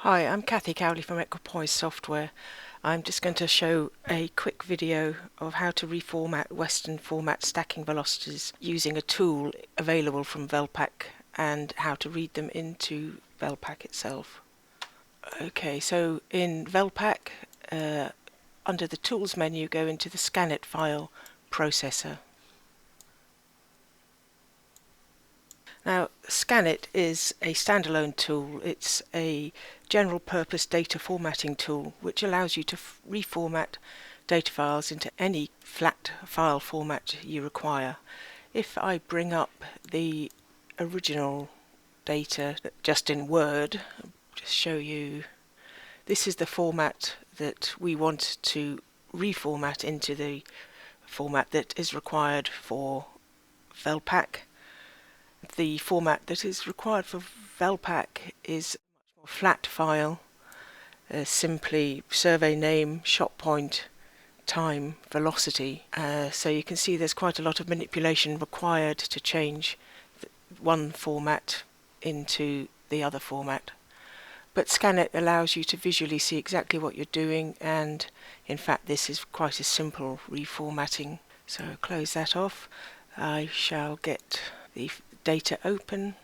Hi, I'm Kathy Cowley from Equipoise Software. I'm just going to show a quick video of how to reformat Western format stacking velocities using a tool available from VelPAK and how to read them into VelPAK itself. Okay, so in VelPAK, under the Tools menu, go into the Scanit file processor. Now, Scanit is a standalone tool. It's a general purpose data formatting tool which allows you to reformat data files into any flat file format you require. If I bring up the original data just in Word, just show you, this is the format that we want to reformat into the format that is required for VelPAK. The format that is required for VelPAK is a much more flat file, simply survey name, shot point, time, velocity. So you can see there's quite a lot of manipulation required to change one format into the other format. But Scanit allows you to visually see exactly what you're doing, and in fact this is quite a simple reformatting. So close that off. I shall get the data open.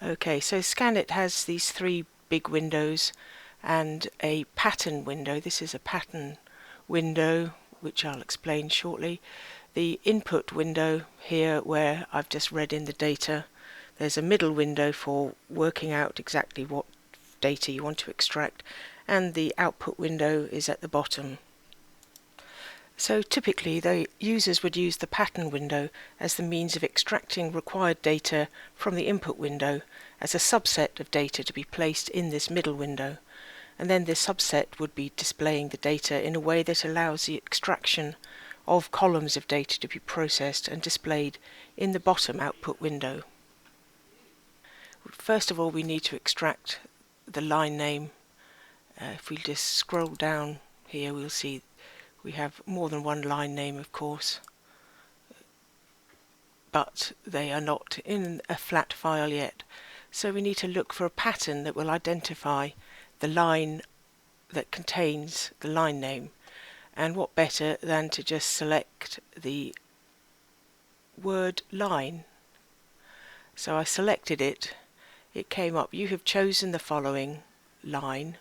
Okay, so Scanit has these three big windows and a pattern window. This is a pattern window, which I'll explain shortly. The input window here, where I've just read in the data. There's a middle window for working out exactly what data you want to extract, and the output window is at the bottom. So typically the users would use the pattern window as the means of extracting required data from the input window as a subset of data to be placed in this middle window, and then this subset would be displaying the data in a way that allows the extraction of columns of data to be processed and displayed in the bottom output window. First of all, we need to extract the line name. If we just scroll down here, we'll see we have more than one line name, of course, but they are not in a flat file yet. So we need to look for a pattern that will identify the line that contains the line name. And what better than to just select the word line. So I selected it. It came up, you have chosen the following line.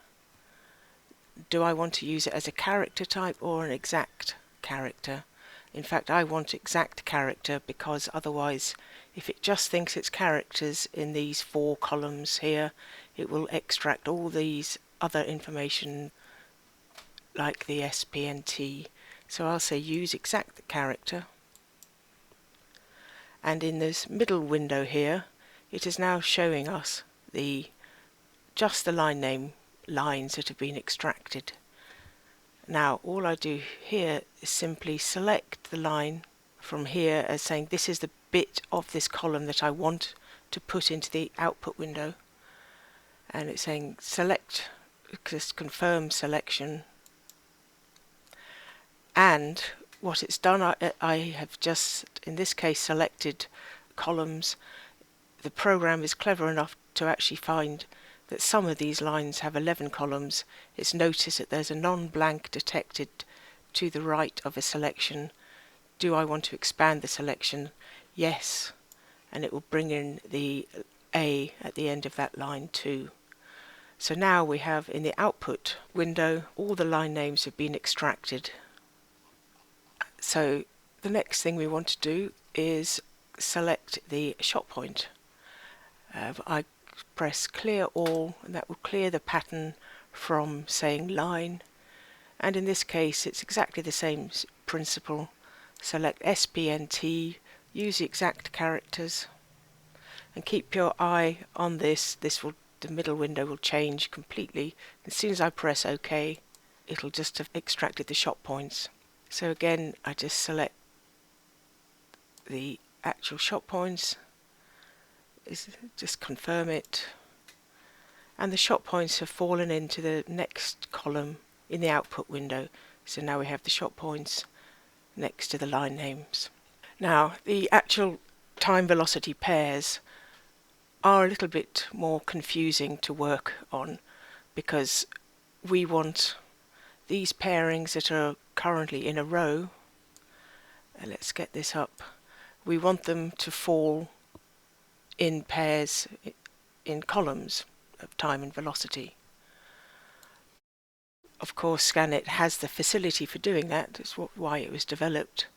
Do I want to use it as a character type or an exact character? In fact, I want exact character, because otherwise, if it just thinks it's characters in these 4 columns here, it will extract all these other information like the SPNT. So I'll say use exact character. And in this middle window here, it is now showing us just the line name lines that have been extracted. Now all I do here is simply select the line from here as saying this is the bit of this column that I want to put into the output window, and it's saying select, just confirm selection. And what it's done, I have just in this case selected columns. The program is clever enough to actually find that some of these lines have 11 columns. It's noticed that there's a non-blank detected to the right of a selection. Do I want to expand the selection? Yes, and it will bring in the A at the end of that line too. So now we have in the output window all the line names have been extracted. So the next thing we want to do is select the shot point. I press clear all, and that will clear the pattern from saying line, and in this case it's exactly the same principle. Select SPNT, use the exact characters, and keep your eye on this. The middle window will change completely. As soon as I press OK, it'll just have extracted the shot points. So again, I just select the actual shot points, just confirm it, and the shot points have fallen into the next column in the output window. So now we have the shot points next to the line names. Now the actual time velocity pairs are a little bit more confusing to work on, because we want these pairings that are currently in a row, and let's get this up, we want them to fall in pairs in columns of time and velocity. Of course, Scanit has the facility for doing that. That's why it was developed,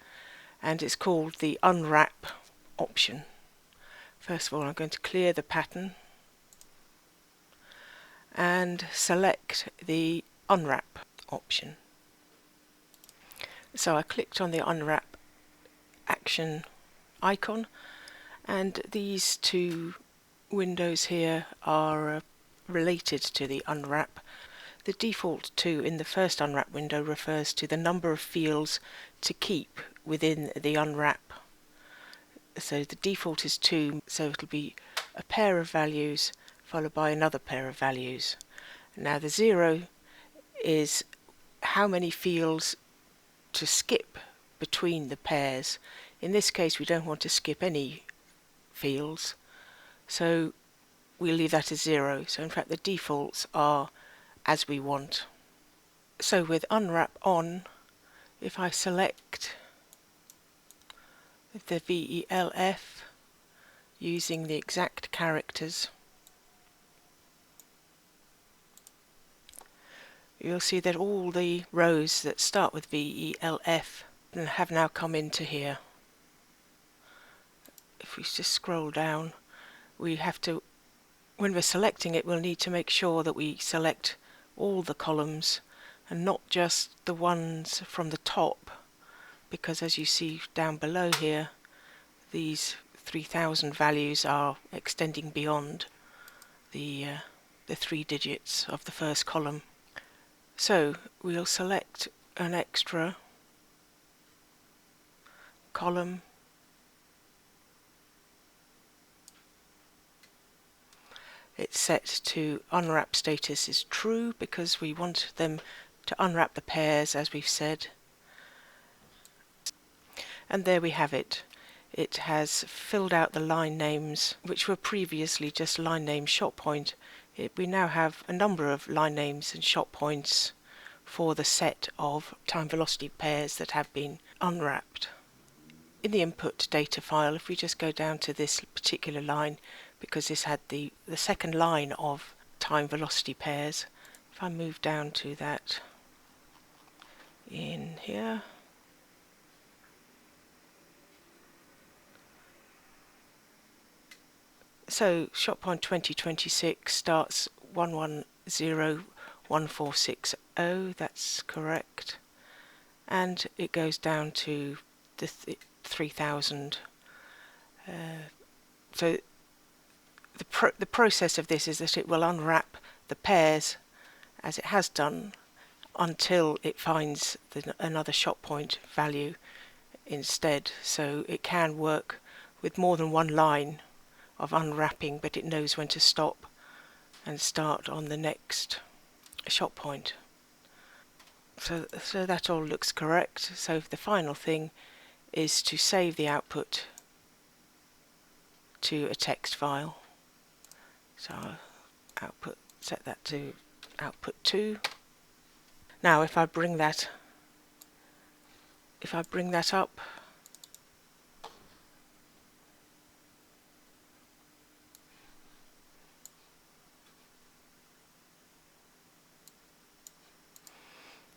and it's called the unwrap option. First of all, I'm going to clear the pattern and select the unwrap option. So I clicked on the unwrap action icon, and these two windows here are related to the unwrap. The default 2 in the first unwrap window refers to the number of fields to keep within the unwrap. So the default is 2, so it'll be a pair of values followed by another pair of values. Now the 0 is how many fields to skip between the pairs. In this case we don't want to skip any fields, so we'll leave that as 0. So in fact the defaults are as we want. So with unwrap on, if I select the VELF using the exact characters, you'll see that all the rows that start with VELF have now come into here. If we just scroll down, we have to, when we're selecting it, we'll need to make sure that we select all the columns and not just the ones from the top, because as you see down below here, these 3000 values are extending beyond the 3 digits of the first column. So we'll select an extra column, it's set to unwrap status is true because we want them to unwrap the pairs as we've said. And there we have it. It has filled out the line names, which were previously just line name shot point. We now have a number of line names and shot points for the set of time velocity pairs that have been unwrapped. In the input data file, if we just go down to this particular line, because this had the second line of time velocity pairs, if I move down to that in here, so shot point 2026 starts 1101460, that's correct, and it goes down to the 3000. So the process of this is that it will unwrap the pairs as it has done until it finds another shot point value instead. So it can work with more than one line of unwrapping, but it knows when to stop and start on the next shot point. So that all looks correct. So the final thing is to save the output to a text file. So I'll set that to output 2. Now if I bring that up,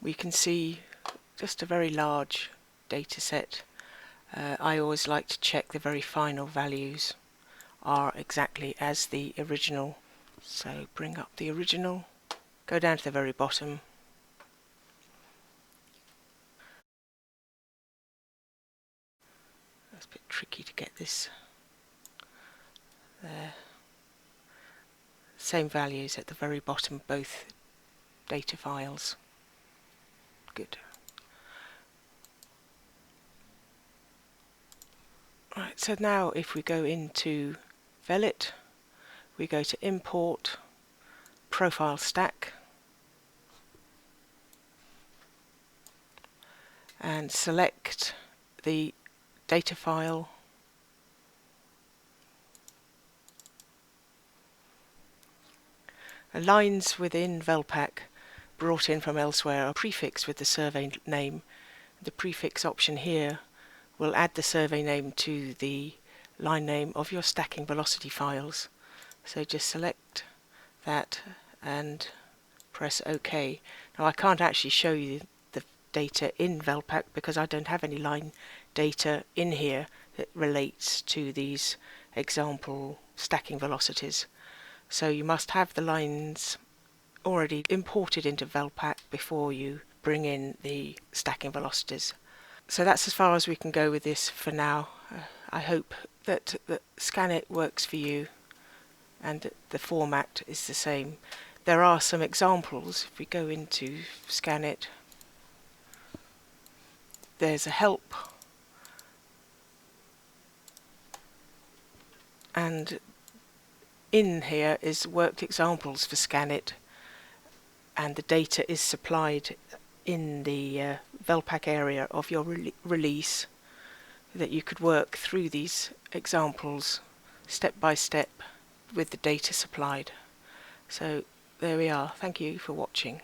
we can see just a very large data set. I always like to check the very final values are exactly as the original. So bring up the original, go down to the very bottom, it's a bit tricky to get this there. Same values at the very bottom, both data files. Good. Right, so now if we go into Velit, we go to Import, Profile Stack, and select the data file Lines within VelPAK brought in from elsewhere are prefixed with the survey name. The prefix option here will add the survey name to the line name of your stacking velocity files. So just select that and press OK. Now I can't actually show you the data in VelPAK because I don't have any line data in here that relates to these example stacking velocities. So you must have the lines already imported into VelPAK before you bring in the stacking velocities. So that's as far as we can go with this for now. I hope that Scanit works for you and the format is the same. There are some examples. If we go into Scanit, there's a help, and in here is worked examples for Scanit, and the data is supplied in the VelPAK area of your release, that you could work through these examples step by step with the data supplied. So there we are. Thank you for watching.